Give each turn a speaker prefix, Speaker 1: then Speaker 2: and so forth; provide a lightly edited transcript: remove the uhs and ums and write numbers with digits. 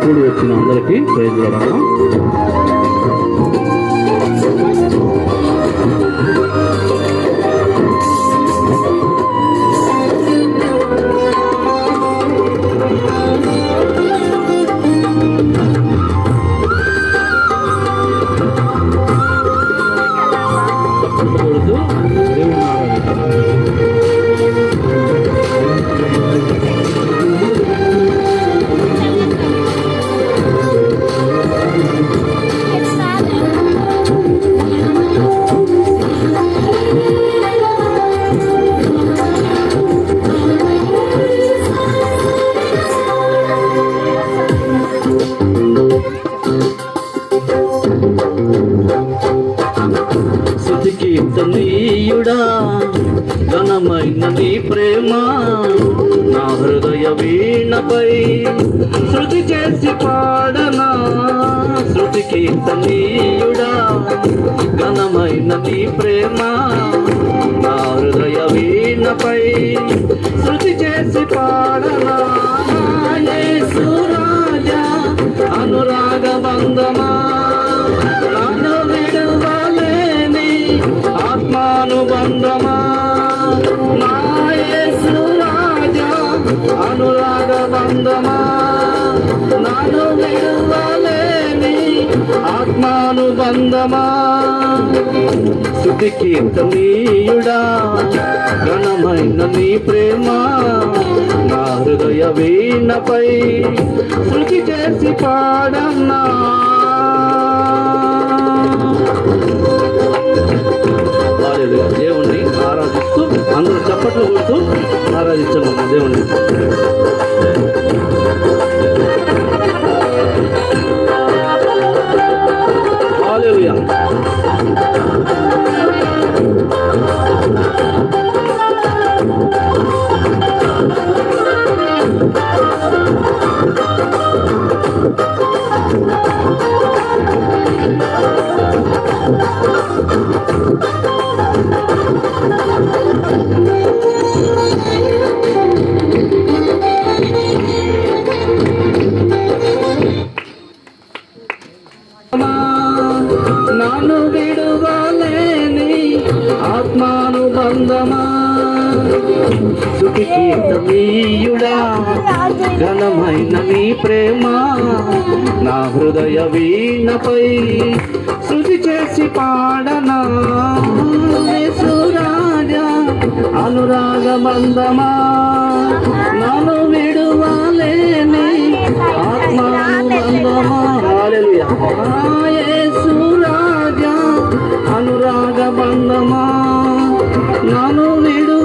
Speaker 1: కూడి వచ్చిన అందరికీ ప్రైజ్ లార్డ్. కీర్తనీయుడా ఘనమైన నీ ప్రేమ నా హృదయ వీణపై శృతి చేసి పాడనా. శృతి కీర్తనీయుడా ఘనమైన నీ ప్రేమ నా హృదయ వీణపై శృతి చేసి పాడనా. యేసు రాజా అనురాగ బంధమా ఆత్మానుబంధమా నా యేసు రాజా అనురాగ బంధమా నాను విడువలేని ఆత్మానుబంధమా. స్తుతి కీర్తనీయుడా ఘనమైన నీ ప్రేమ నా హృదయ వీణపై శృతి చేసి పాడన్నా. దేవుణ్ణి ఆరాధిస్తూ అందరూ చప్పట్లు కొడుతూ ఆరాధించండి దేవుణ్ణి. హల్లెలూయా. నాను విడువలేని ఆత్మానుబంధమా. స్తుతి కీర్తనీయుడా ఘనమైన నీ ప్రేమ నా హృదయ వీణపై శృతి చేసి పాడనా. యేసు రాజా అనురాగ బంధమా నాను విడువలేని ఆత్మానుబంధమా. హల్లెలూయా. యేసు రాజా అనురాగ బంధమా నాను విడు